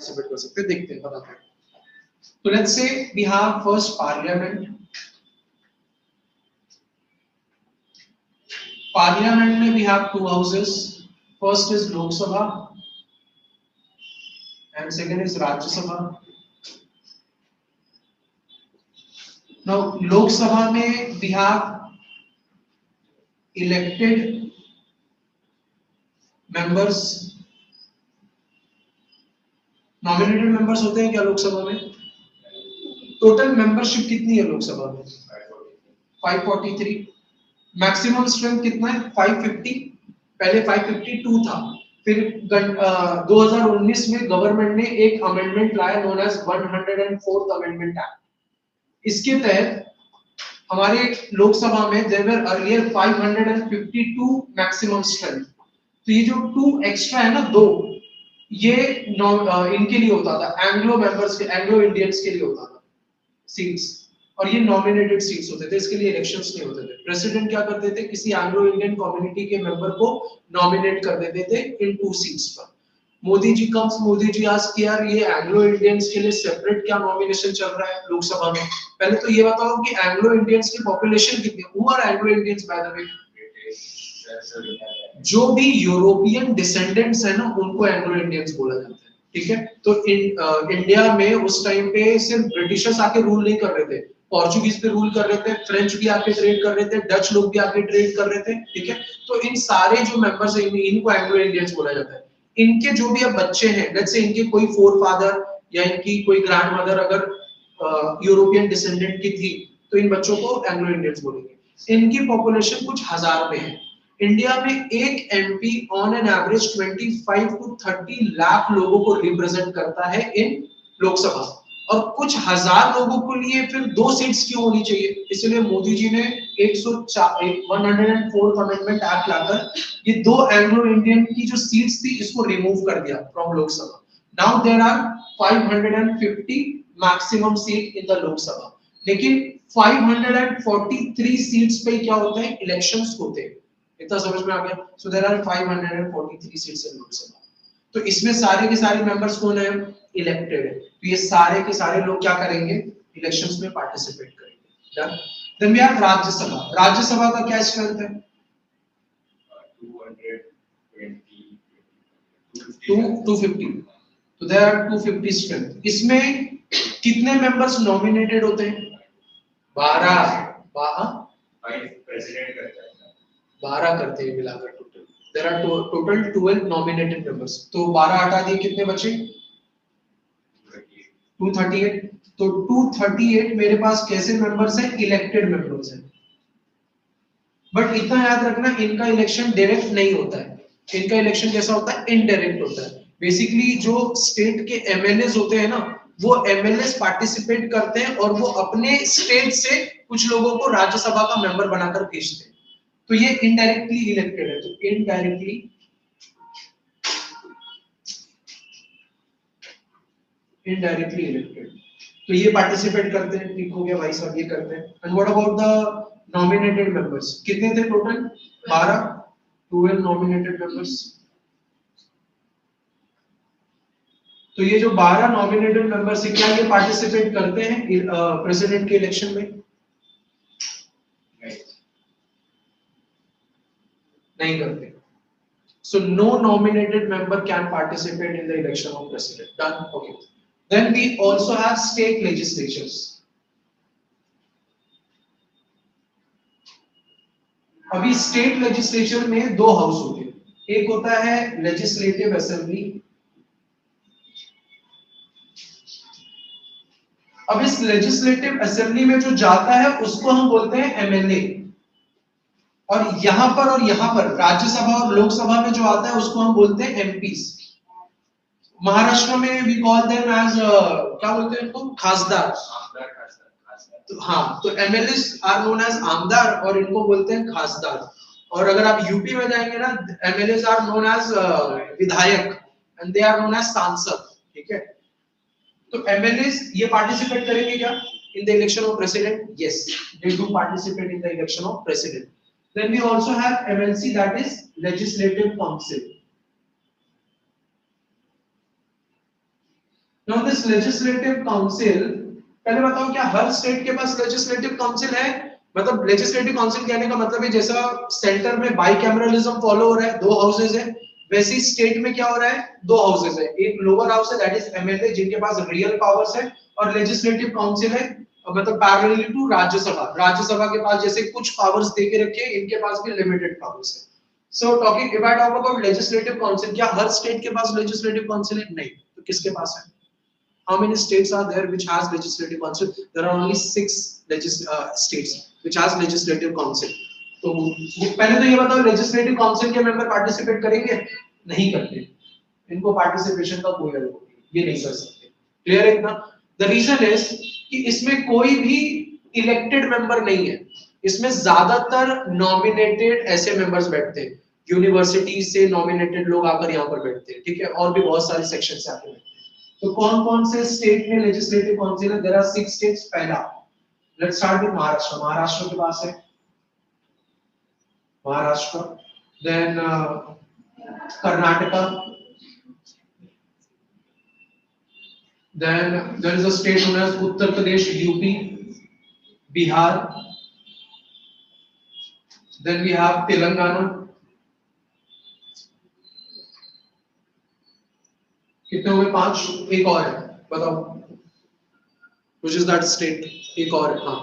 Participate कर सकते हैं, देखते हैं बताते हैं। तो let's say we have first parliament. Parliament में we have two houses, first is Lok Sabha and second is Rajya Sabha. Now Lok Sabha में we have elected members, nominated members होते हैं क्या लोकसभा में? टोटल मेंबरशिप कितनी है लोकसभा में? 543। मैक्सिमम स्ट्रेंथ कितना है? 550। पहले 552 था, फिर 2019 में गवर्नमेंट ने एक अमेंडमेंट लाया known as 104th amendment act. इसके तहत हमारे लोकसभा में there were earlier 552 maximum strength. तो ये जो 2 एक्स्ट्रा है ना, 2, ये इनके लिए होता था, एंग्लो मेंबर्स के, एंग्लो इंडियंस के लिए होता था सीट्स, और ये नॉमिनेटेड सीट्स होते थे, इसके लिए इलेक्शंस नहीं होते थे। प्रेसिडेंट क्या करते थे, किसी एंग्लो इंडियन कम्युनिटी के मेंबर को नॉमिनेट कर देते थे इन 2 सीट्स पर। मोदी जी कम्स, मोदी जी आस्क कि यार ये एंग्लो इंडियंस के लिए सेपरेट क्या नॉमिनेशन चल रहा है लोकसभा में? पहले तो ये बताओ कि एंग्लो इंडियंस की पॉपुलेशन कितनी है? Who are Anglo Indians by the way? जो भी यूरोपियन डिसेंडेंट्स है ना, उनको एंग्लो इंडियंस बोला जाता है, ठीक है? तो इंडिया में उस टाइम पे सिर्फ ब्रिटिशर्स आके रूल नहीं कर रहे थे, पोर्चुगीज पे रूल कर रहे थे, फ्रेंच भी आके ट्रेड कर रहे थे, डच लोग भी आके ट्रेड कर रहे थे, ठीक है? तो इन सारे जो मेंबर्स हैं, इनको एंग्लो इंडियंस बोला जाता है। इनके जो भी अब बच्चे हैं, लेट्स से इनके कोई फोरफादर या इनकी कोई ग्रैंडमदर अगर यूरोपियन डिसेंडेंट की थी, तो इन बच्चों को एंग्लो इंडियंस बोलेंगे। इनकी पॉपुलेशन कुछ हजार में है। इंडिया में एक MP on an average 25 to 30 lakh लोगों को रिप्रेजेंट करता है इन लोकसभा, और कुछ हजार लोगों के लिए फिर 2 सीट्स क्यों होनी चाहिए? इसलिए मोदी जी ने 104th अमेंडमेंट एक्ट लाकर ये 2 एंग्लो इंडियन की जो सीट्स थी इसको रिमूव कर दिया from Lok Sabha. Now there are 550 maximum seat in the Lok Sabha, लेकिन 543 सीट्स पे क्या होता है? इलेक्शंस होते हैं। इतना समझ में आ गया? So there are 543 seats in Lok Sabha. तो इसमें सारे के सारे मेंबर्स कौन है? इलेक्टेड है। तो ये सारे के सारे लोग क्या करेंगे? इलेक्शंस में पार्टिसिपेट करेंगे। Done. Then we have Rajya Sabha. Rajya Sabha का क्या स्ट्रेंथ है? 250। तो देयर आर 250 स्ट्रेंथ। इसमें कितने मेंबर्स नॉमिनेटेड होते हैं? 12। 12 करते हैं मिलाकर total. There are total 12 nominated members. तो 12 हटा दिए, कितने बचे? 238। तो 238 मेरे पास कैसे मेंबर्स हैं? इलेक्टेड मेंबर्स हैं। बट इतना याद रखना, इनका इलेक्शन डायरेक्ट नहीं होता है, इनका इलेक्शन कैसा होता है? इनडायरेक्ट होता है। बेसिकली जो स्टेट के एमएलएस होते हैं ना, वो एमएलएस पार्टिसिपेट करते हैं और वो अपने स्टेट से कुछ लोगों को राज्यसभा का मेंबर बनाकर भेजते हैं। तो ये इनडायरेक्टली इलेक्टेड है। तो इनडायरेक्टली इलेक्टेड, तो ये पार्टिसिपेट करते हैं। ठीक हो गया भाई साहब, ये करते हैं। And what about the nominated members? कितने थे टोटल? 12। 12 nominated members. तो ये जो 12 नॉमिनेटेड मेंबर्स है, क्या ये पार्टिसिपेट करते हैं प्रेसिडेंट के इलेक्शन में? नहीं करते। So no nominated member can participate in the election of president. Done. Okay. Then we also have state legislatures. अभी स्टेट लेजिस्लेचर में 2 हाउस होते हैं। एक होता है लेजिस्लेटिव असेंबली। अब इस लेजिस्लेटिव असेंबली में जो जाता है उसको हम बोलते हैं एमएलए, और यहां पर राज्यसभा और लोकसभा में जो आता है उसको हम बोलते हैं एमपीस। महाराष्ट्र में वी कॉल देम एज क्या बोलते हैं इनको? खासदार। तो हाँ, तो एमएलएस आर नोन एज आमदार और इनको बोलते हैं खासदार। और अगर आप यूपी में जाएंगे ना, MLAs are known as vidhayak and they are known as sansad, ठीक है? तो एमएलएस ये पार्टिसिपेट करेंगे क्या in the election of president? Yes, they do participate in the election of president. Then we also have MLC, that is Legislative Council. Now this legislative council, पहले बताओ क्या हर state के पास लेजिस्लेटिव काउंसिल है? मतलब legislative council कहने का मतलब है जैसा सेंटर में बाइकैमरलिज्म फॉलो हो रहा है, 2 हाउसेज है, वैसे ही स्टेट में क्या हो रहा है, 2 हाउसेज है, एक लोअर हाउस है दैट इज एमएलए जिनके पास रियल पावर्स है, और लेजिस्लेटिव काउंसिल है मतलब पैरेलल टू राज्यसभा, राज्यसभा के पास जैसे कुछ पावर्स दे के रखे हैं, इनके पास भी लिमिटेड पावर्स है। So talking if I talk about legislative council, क्या हर स्टेट के पास लेजिस्लेटिव काउंसिल है? नहीं। तो किसके पास है? How many states are there which has legislative council? There are only 6 states which has legislative council. तो पहले तो ये बताओ लेजिस्लेटिव काउंसिल के मेंबर पार्टिसिपेट करेंगे? नहीं करते, इनको पार्टिसिपेशन का कोई अलाउ नहीं, ये नहीं कर सकते। क्लियर है इतना? द रीजन इज कि इसमें कोई भी इलेक्टेड मेंबर नहीं है, इसमें ज्यादातर नॉमिनेटेड ऐसे मेंबर्स बैठते हैं, यूनिवर्सिटी से नॉमिनेटेड लोग आकर यहाँ पर बैठते हैं, ठीक है, और भी बहुत सारे सेक्शन से आते हैं। तो कौन-कौन से स्टेट में लेजिस्लेटिव काउंसिल है? There are 6 states. पहला, let's start with Maharashtra. Maharashtra के पास है Maharashtra, then Karnataka, then there is a state known as Uttar Pradesh, UP, Bihar, then we have Telangana. कितने हुए? 5। एक और है, बताओ which is that state? एक और है, हाँ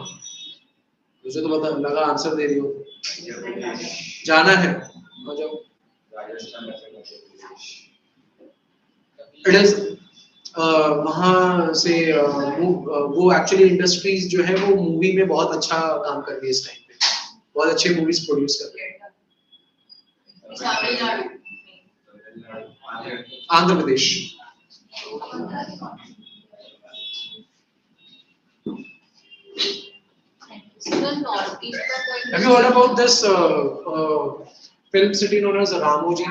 मुझे तो पता लगा आंसर दे रही हो, जाना है, आ जाओ। इट इज वहां से वो एक्चुअली इंडस्ट्रीज जो है वो मूवी में बहुत अच्छा काम कर रही है इस टाइम पे, बहुत अच्छे मूवीज प्रोड्यूस कर रही है। Andhra Pradesh. Have you heard about this film city known as Ramoji?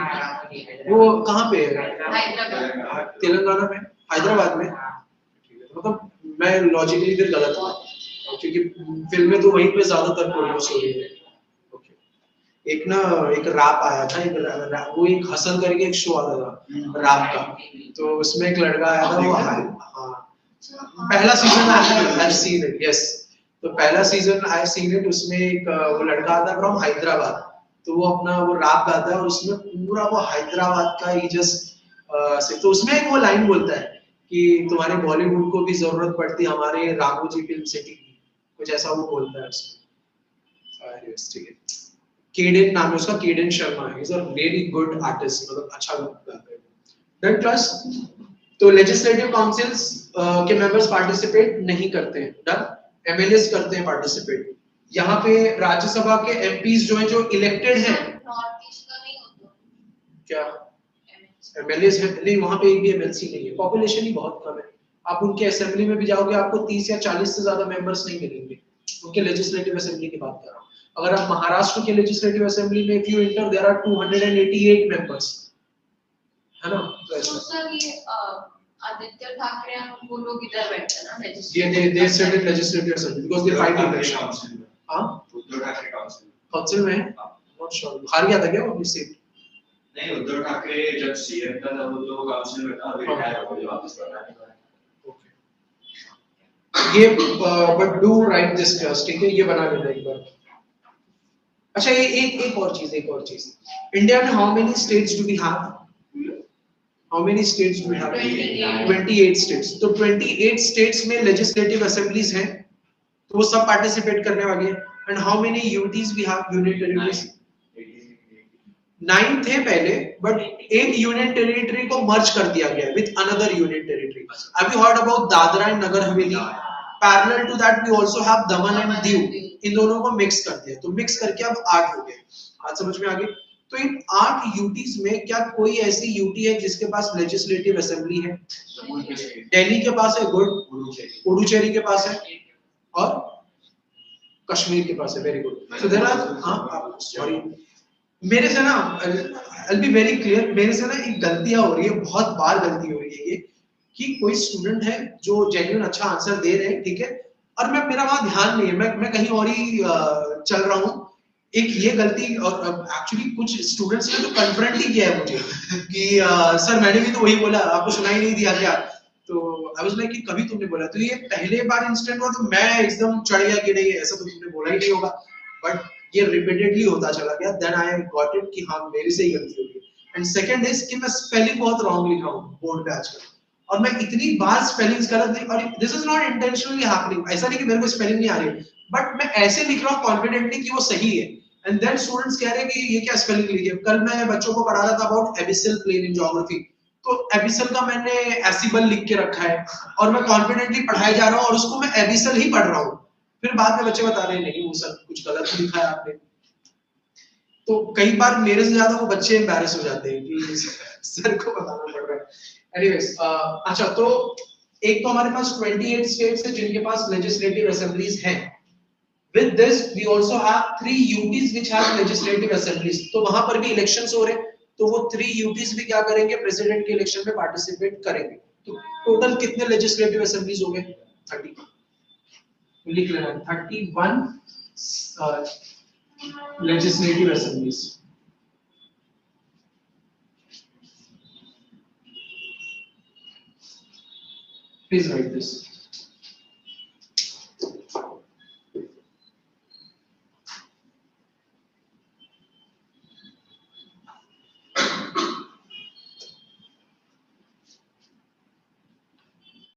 वो कहाँ पे है? तेलंगाना में, हैदराबाद में। मतलब मैं लॉजिकली फिर गलत हूँ, क्योंकि फिल्में तो वहीं पे ज्यादातर प्रोड्यूस हो रही है। एक ना एक रैप आया था, वो एक हसन करके एक शो आता था रैप का, तो उसमें एक लड़का आया था, वो हाँ पहला season I seen it, yes, तो पहला सीजन आई सीन इट, उसमें एक वो लड़का आता है फ्रॉम हैदराबाद, तो वो अपना वो रैप गाता है और उसमें पूरा वो हैदराबाद का ही जस्ट तो उसमें एक वो लाइन बोलता है कि तुम्हारे बॉलीवुड को भी जरूरत पड़ती है हमारे रामोजी फिल्म सिटी की, कुछ ऐसा वो बोलता है उसमें। ठीक है, केडेन नाम है उसका, केडेन शर्मा है, is a very good artist, मतलब अच्छा गाता है। देन प्लस तो लेजिस्लेटिव काउंसिल्स के मेंबर्स पार्टिसिपेट नहीं करते हैं, डन, एमएलएस करते हैं पार्टिसिपेट। यहाँ पे राज्यसभा के एमपीज जो हैं जो इलेक्टेड हैं, नॉर्थ ईस्ट का नहीं होता क्या एमएलएस है? नहीं, वहाँ पे एक भी एमएलसी नहीं है, पॉपुलेशन ही बहुत कम है। आप उनके असेंबली में भी जाओगे आपको 30 या 40 से ज्यादा मेंबर्स नहीं मिलेंगे, उनके लेजिस्लेटिव असेंबली की बात कर रहा हूँ। अगर आप महाराष्ट्र के लेजिस्लेटिव असेंबली में if you enter there are 288 members, है ना? तो सर ये आदित्य ठाकरे वो लोग इधर बैठते हैं ना legislative, they sit in legislative assembly because they fight election। हाँ, उद्धव ठाकरे काउंसिल में नॉट श्योर, हार गया था क्या वो अपनी सीट? नहीं, उद्धव ठाकरे जब सीएम था तब वो तो काउंसिल में था, अभी रिटायर हो गया, वापस लौटा नहीं। ये but do right this trust, ठीक है, ये बना लेना एक बार। अच्छा, ये एक और चीज, इंडिया में how many states do we have? How many states do we have? 28 states। तो 28 states में legislative assemblies हैं, तो वो सब participate करने वाले हैं। And how many UTs we have? Union territories 9 थे पहले, but एक union territory को merge कर दिया गया with another union territory। Have you heard about Dadra and Nagar Haveli? Parallel to that we also have Daman and Diu। इन दोनों को mix कर दिया, तो mix करके अब 8 हो गए। आज समझ में आ गई? तो इन 8 यूटीज में क्या कोई ऐसी यूटी है जिसके पास लेजिस्लेटिव असेंबली है? दिल्ली के पास है, गुड, पुडुचेरी के पास है, और कश्मीर के पास है, very good. So there are, हाँ सॉरी मेरे से ना, I will be very clear, मेरे से ना एक गलतियां हो रही है, बहुत बार गलती हो रही है ये, कि कोई स्टूडेंट है जो जेन्युइन अच्छा आंसर दे रहे हैं, ठीक है, और मेरा वहां ध्यान नहीं है, मैं कहीं और ही चल रहा हूँ। एक ये गलती, और एक्चुअली कुछ स्टूडेंट्स ने तो कन्फ्रंट ही किया है मुझे कि सर मैंने भी तो वही बोला, आपको सुनाई नहीं दिया क्या? तो आई वाज लाइक कि कभी तुमने बोला, तो ये पहले बार इंस्टेंट हुआ तो मैं एकदम चढ़ गया कि नहीं ऐसा तो तुमने बोला ही नहीं होगा, बट ये रिपीटेडली होता चला गया, देन आई गॉट इट कि हाँ मेरे से ही गलती होगी। एंड सेकंड इज कि मैं स्पेलिंग बहुत रॉन्ग लिखा हूँ बोर्ड पे आजकल, और मैं इतनी बार स्पेलिंग्स गलत नहीं, और this is not intentionally happening, ऐसा नहीं कि मेरे को स्पेलिंग नहीं आ रही है, बट मैं ऐसे लिख रहा हूँ कॉन्फिडेंटली कि वो सही है, एंड देन स्टूडेंट्स कह रहे हैं कि ये क्या स्पेलिंग लिखी है। कल मैं बच्चों को पढ़ा रहा था अबाउट एबिसिल प्लेन इन ज्योग्राफी, तो एबिसल का मैंने एसिबल लिख के रखा है और मैं कॉन्फिडेंटली पढ़ाए जा रहा हूँ और उसको मैं एबिसल ही पढ़ रहा हूँ, फिर बाद में बच्चे बता रहे हैं नहीं वो सर कुछ गलत लिखा है आपने। तो कई बार मेरे से ज्यादा वो बच्चे एम्बैरेस हो जाते हैं कि सर को बताना पड़ रहा है। एनीवेज, अच्छा तो एक तो हमारे पास 28 स्टेट्स हैं जिनके पास लेजिस्लेटिव असेंबलीज हैं। With this, we also have 3 UTs which have legislative assemblies. तो वहां पर भी इलेक्शंस हो रहे हैं, तो वो 3 UTs भी क्या करेंगे, प्रेसिडेंट के इलेक्शन में पार्टिसिपेट करेंगे। तो टोटल कितने लेजिस्लेटिव असेंबलीज हो गए? 30। लिख लेना 31 legislative assemblies. Please write this.